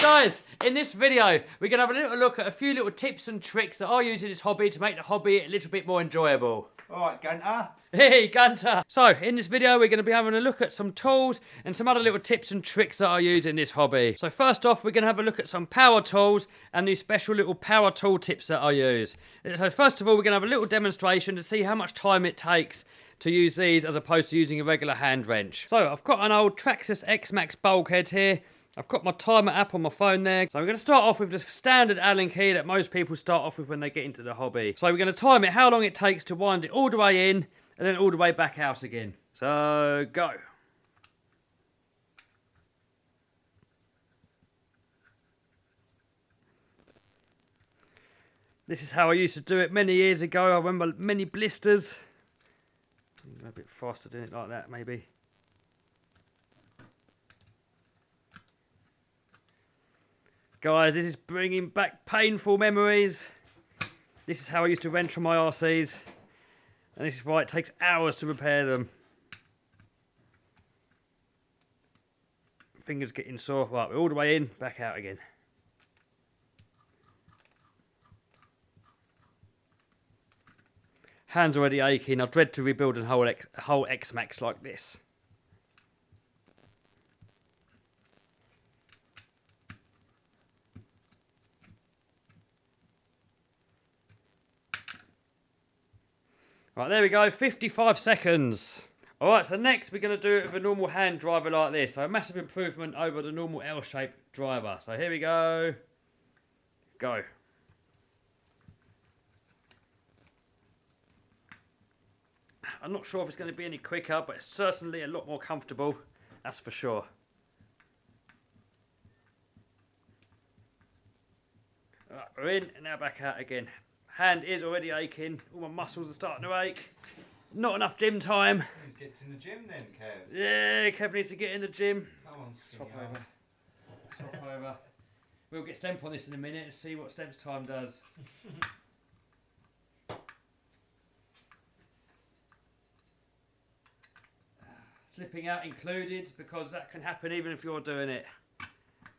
Guys, in this video, we're going to have a little look at a few little tips and tricks that I use in this hobby to make the hobby a little bit more enjoyable. Alright, Gunter. Hey, Gunter. So, in this video, we're going to be having a look at some tools and some other little tips and tricks that I use in this hobby. So, first off, we're going to have a look at some power tools and these special little power tool tips that I use. So, first of all, we're going to have a little demonstration to see how much time it takes to use these as opposed to using a regular hand wrench. So, I've got an old Traxxas X-Max bulkhead here. I've got my timer app on my phone there. So we're going to start off with the standard Allen key that most people start off with when they get into the hobby. So we're going to time it how long it takes to wind it all the way in and then all the way back out again. So go. This is how I used to do it many years ago. I remember many blisters. A bit faster doing it like that maybe. Guys, this is bringing back painful memories. This is how I used to wrench on my RCs. And this is why it takes hours to repair them. Fingers getting sore. Right, we're all the way in, back out again. Hands already aching. I dread to rebuild a whole X-Max like this. Right, there we go, 55 seconds. Alright, so next we're going to do it with a normal hand driver like this. So a massive improvement over the normal L-shaped driver. So here we go. Go. I'm not sure if it's going to be any quicker, but it's certainly a lot more comfortable. That's for sure. Right, we're in and now back out again. Hand is already aching. All my muscles are starting to ache. Not enough gym time. Get in the gym then, Kev. Yeah, Kev needs to get in the gym. Come on, Swap over. Swap over. We'll get Stemp on this in a minute and see what Stemp's time does. Slipping out included, because that can happen even if you're doing it.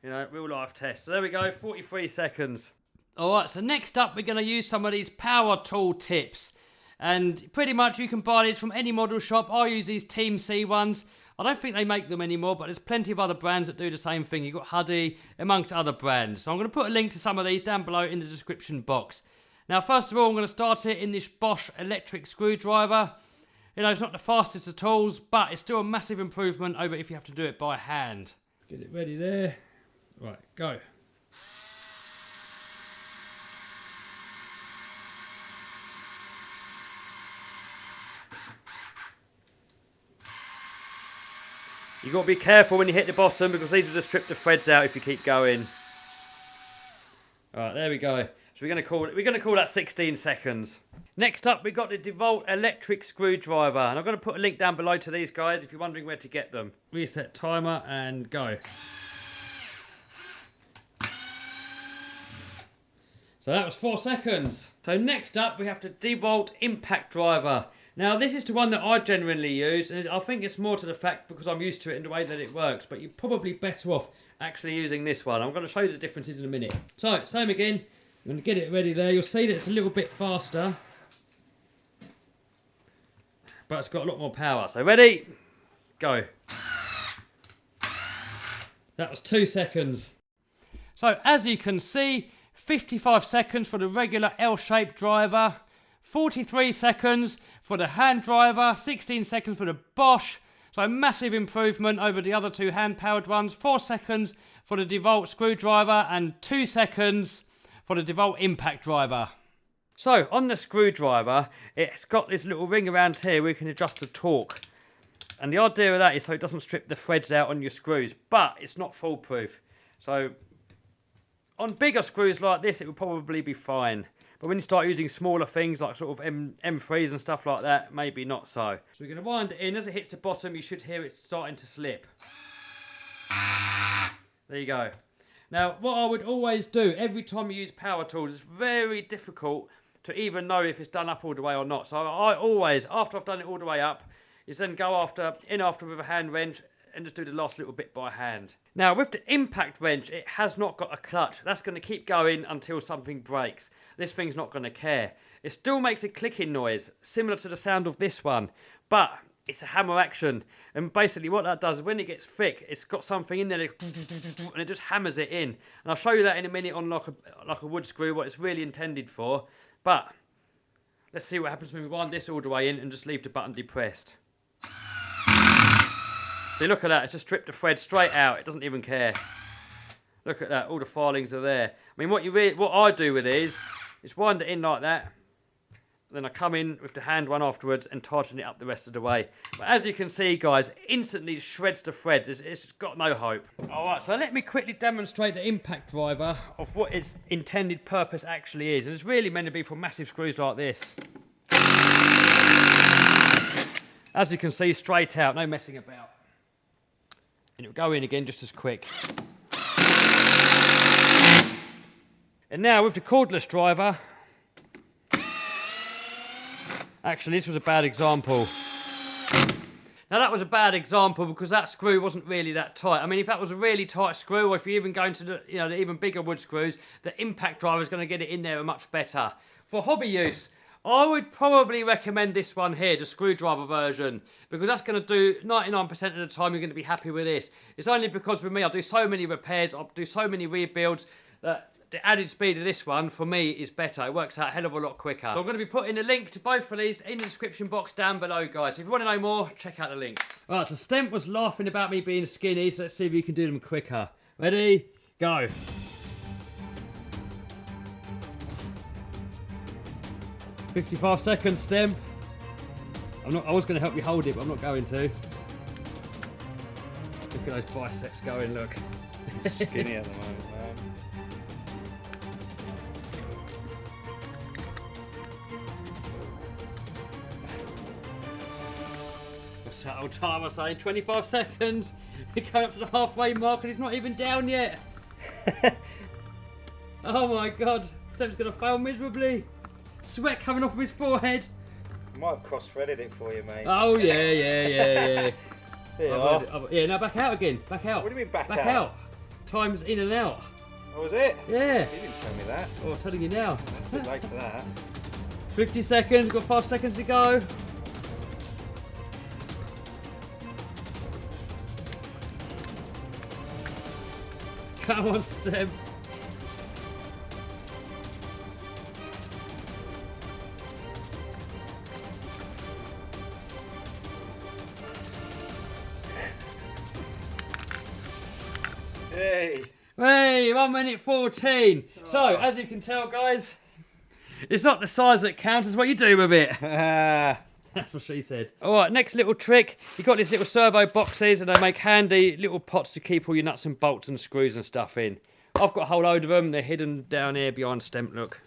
You know, real life test. So there we go, 43 seconds. Alright, so next up we're going to use some of these power tool tips. And pretty much you can buy these from any model shop. I use these Team C ones. I don't think they make them anymore, but there's plenty of other brands that do the same thing. You've got Huddy, amongst other brands. So I'm going to put a link to some of these down below in the description box. Now, first of all, I'm going to start it in this Bosch electric screwdriver. You know, it's not the fastest of tools, but it's still a massive improvement over if you have to do it by hand. Get it ready there. Right, go. You've got to be careful when you hit the bottom because these will just strip the threads out if you keep going. Alright, there we go. So we're going to call that 16 seconds. Next up, we've got the DeWalt electric screwdriver. And I'm going to put a link down below to these guys if you're wondering where to get them. Reset timer and go. So that was 4 seconds. So next up, we have the DeWalt impact driver. Now this is the one that I generally use, and I think it's more to the fact because I'm used to it in the way that it works, but you're probably better off actually using this one. I'm going to show you the differences in a minute. So, same again, I'm going to get it ready there. You'll see that it's a little bit faster, but it's got a lot more power. So ready, go. That was 2 seconds. So as you can see, 55 seconds for the regular L-shaped driver, 43 seconds for the hand driver, 16 seconds for the Bosch. So a massive improvement over the other two hand-powered ones. 4 seconds for the DeWalt screwdriver and 2 seconds for the DeWalt impact driver. So on the screwdriver, it's got this little ring around here where you can adjust the torque. And the idea of that is so it doesn't strip the threads out on your screws, but it's not foolproof. So on bigger screws like this, it will probably be fine. But when you start using smaller things like sort of M3s and stuff like that, maybe not so. So we're going to wind it in. As it hits the bottom, you should hear it starting to slip. There you go. Now, what I would always do every time you use power tools, it's very difficult to even know if it's done up all the way or not. So I always, after I've done it all the way up, is then go after with a hand wrench and just do the last little bit by hand. Now with the impact wrench, it has not got a clutch. That's going to keep going until something breaks. This thing's not going to care. It still makes a clicking noise, similar to the sound of this one, but it's a hammer action. And basically what that does, when it gets thick, it's got something in there that and it just hammers it in. And I'll show you that in a minute on like a wood screw, what it's really intended for. But let's see what happens when we wind this all the way in and just leave the button depressed. See, look at that, it's just stripped the thread straight out. It doesn't even care. Look at that, all the filings are there. I mean, what I do with these is wind it in like that. Then I come in with the hand one afterwards and tighten it up the rest of the way. But as you can see, guys, instantly shreds the thread. It's got no hope. Alright, so let me quickly demonstrate the impact driver of what its intended purpose actually is. And it's really meant to be for massive screws like this. As you can see, straight out, no messing about. And it'll go in again just as quick. And now with the cordless driver, actually, this was a bad example. Now that was a bad example because that screw wasn't really that tight. I mean, if that was a really tight screw, or if you're even going to the, the even bigger wood screws, the impact driver is going to get it in there much better. For hobby use, I would probably recommend this one here, the screwdriver version, because that's going to do 99% of the time you're going to be happy with this. It's only because with me, I do so many repairs, I do so many rebuilds that the added speed of this one, for me, is better. It works out a hell of a lot quicker. So I'm going to be putting a link to both of these in the description box down below, guys. So if you want to know more, check out the links. Alright, so Stemp was laughing about me being skinny, so let's see if you can do them quicker. Ready? Go. "55 seconds, Stemp." I was going to help you hold it, but I'm not going to. Look at those biceps going, look. He's skinny at the moment, man. What's that old time I say? 25 seconds. He came up to the halfway mark and he's not even down yet. Oh my god. Stemp's going to fail miserably. Sweat coming off his forehead. I might have cross-threaded it for you, mate. Oh yeah. There you are. Yeah, now back out again. Back out. What do you mean back out? Time's in and out. Oh, was it? Yeah. You didn't tell me that. Oh, I'm telling you now. A bit late for that. 50 seconds, got 5 seconds to go. Come on, Stemp. Hey. Hey, 1 minute 14. So, as you can tell, guys, it's not the size that counts, it's what you do with it. That's what she said. Alright, next little trick. You've got these little servo boxes and they make handy little pots to keep all your nuts and bolts and screws and stuff in. I've got a whole load of them. They're hidden down here behind Stemp, look.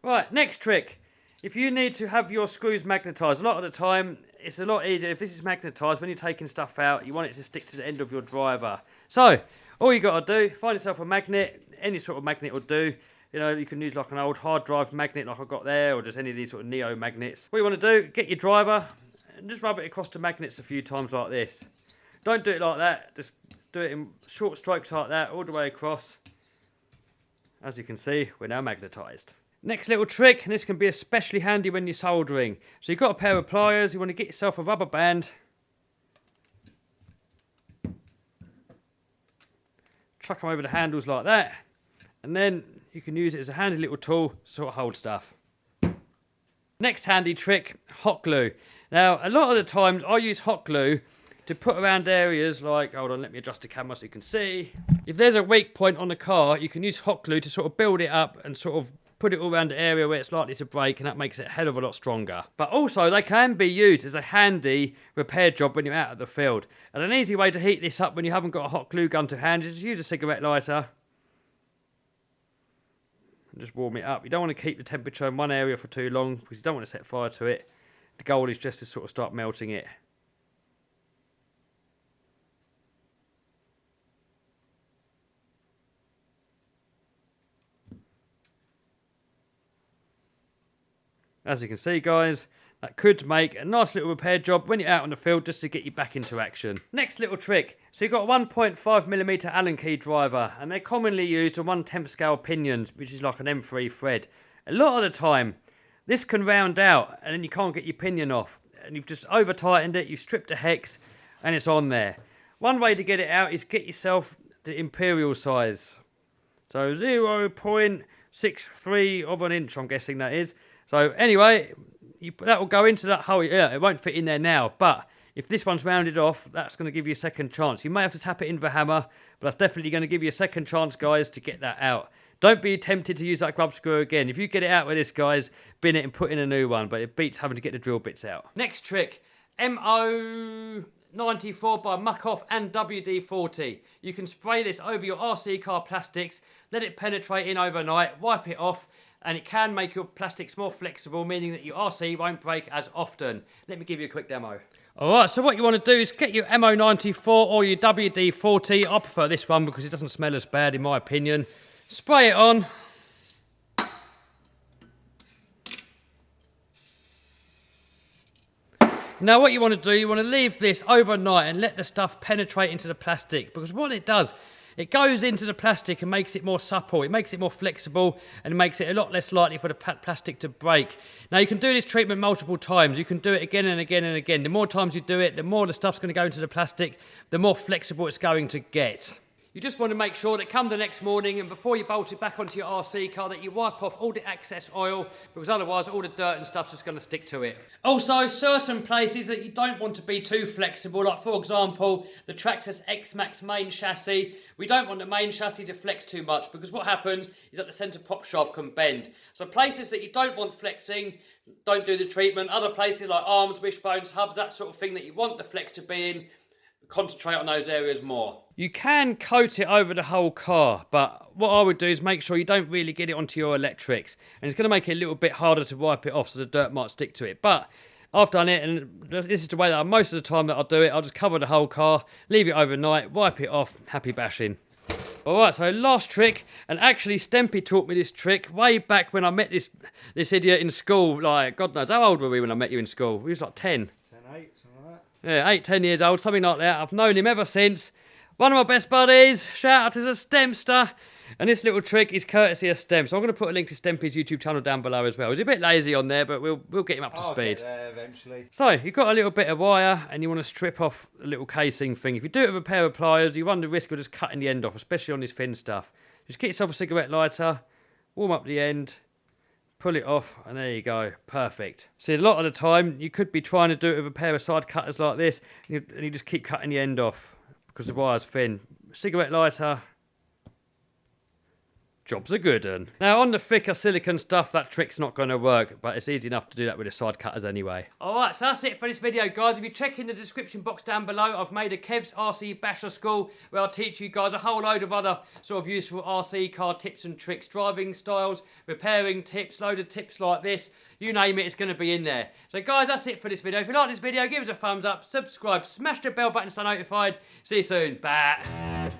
Right, next trick. If you need to have your screws magnetised, a lot of the time, it's a lot easier. If this is magnetised, when you're taking stuff out, you want it to stick to the end of your driver. So, all you got to do, find yourself a magnet. Any sort of magnet will do. You know, you can use like an old hard drive magnet like I've got there, or just any of these sort of Neo magnets. What you want to do, get your driver and just rub it across the magnets a few times like this. Don't do it like that, just do it in short strokes like that, all the way across. As you can see, we're now magnetised. Next little trick, and this can be especially handy when you're soldering. So you've got a pair of pliers, you want to get yourself a rubber band. Chuck them over the handles like that, and then you can use it as a handy little tool to sort of hold stuff. Next handy trick, hot glue. Now, a lot of the times I use hot glue to put around areas like, hold on, let me adjust the camera so you can see. If there's a weak point on the car, you can use hot glue to sort of build it up and sort of put it all around the area where it's likely to break, and that makes it a hell of a lot stronger. But also, they can be used as a handy repair job when you're out of the field. And an easy way to heat this up when you haven't got a hot glue gun to hand is just use a cigarette lighter. And just warm it up. You don't want to keep the temperature in one area for too long because you don't want to set fire to it. The goal is just to sort of start melting it. As you can see, guys, That could make a nice little repair job when you're out on the field just to get you back into action. Next little trick. So you've got a 1.5mm Allen key driver, and they're commonly used on 1/10 scale pinions, which is like an M3 thread. A lot of the time, this can round out and then you can't get your pinion off. And you've just over tightened it, you've stripped the hex, and it's on there. One way to get it out is get yourself the imperial size. So 0.63 of an inch, I'm guessing that is. So anyway, that will go into that hole. Yeah, it won't fit in there now, but if this one's rounded off, that's going to give you a second chance. You may have to tap it in with a hammer, but that's definitely going to give you a second chance, guys, to get that out. Don't be tempted to use that grub screw again. If you get it out with this, guys, bin it and put in a new one, but it beats having to get the drill bits out. Next trick, M.2ssd by Muck-Off and WD-40. You can spray this over your RC car plastics, let it penetrate in overnight, wipe it off, and it can make your plastics more flexible, meaning that your RC won't break as often. Let me give you a quick demo. Alright, so what you want to do is get your M.2ssd or your WD-40. I prefer this one because it doesn't smell as bad in my opinion. Spray it on. Now what you want to do, you want to leave this overnight and let the stuff penetrate into the plastic, because what it does, it goes into the plastic and makes it more supple, it makes it more flexible, and it makes it a lot less likely for the plastic to break. Now you can do this treatment multiple times, you can do it again and again and again. The more times you do it, the more the stuff's going to go into the plastic, the more flexible it's going to get. You just want to make sure that come the next morning and before you bolt it back onto your RC car that you wipe off all the excess oil, because otherwise all the dirt and stuff's just going to stick to it. Also, certain places that you don't want to be too flexible, like for example, the Tractor's X-Max main chassis. We don't want the main chassis to flex too much, because what happens is that the centre prop shaft can bend. So places that you don't want flexing, don't do the treatment. Other places like arms, wishbones, hubs, that sort of thing that you want the flex to be in, concentrate on those areas more. You can coat it over the whole car, but what I would do is make sure you don't really get it onto your electrics, and it's going to make it a little bit harder to wipe it off, so the dirt might stick to it. But I've done it, and this is the way that most of the time that I'll do it. I'll just cover the whole car, leave it overnight, wipe it off, happy bashing. Alright, so last trick, and actually Stempy taught me this trick way back when I met this idiot in school. Like, God knows, how old were we when I met you in school? We was like 10. 10, 8, something like that. Yeah, 8, 10 years old, something like that. I've known him ever since. One of my best buddies. Shout out to the Stempster. And this little trick is courtesy of Stem. So I'm going to put a link to Stempy's YouTube channel down below as well. He's a bit lazy on there, but we'll get him up to speed. Get there eventually. So you've got a little bit of wire and you want to strip off the little casing thing. If you do it with a pair of pliers, you run the risk of just cutting the end off, especially on this thin stuff. Just get yourself a cigarette lighter, warm up the end, pull it off, and there you go. Perfect. See, a lot of the time, you could be trying to do it with a pair of side cutters like this, and you just keep cutting the end off because the wire's thin. Cigarette lighter, job's a good one. Now, on the thicker silicone stuff, that trick's not going to work, but it's easy enough to do that with the side cutters anyway. Alright, so that's it for this video, guys. If you check in the description box down below, I've made a Kev's RC Basher School, where I'll teach you guys a whole load of other sort of useful RC car tips and tricks, driving styles, repairing tips, load of tips like this. You name it, it's going to be in there. So guys, that's it for this video. If you like this video, give us a thumbs up, subscribe, smash the bell button so notified. See you soon. Bye.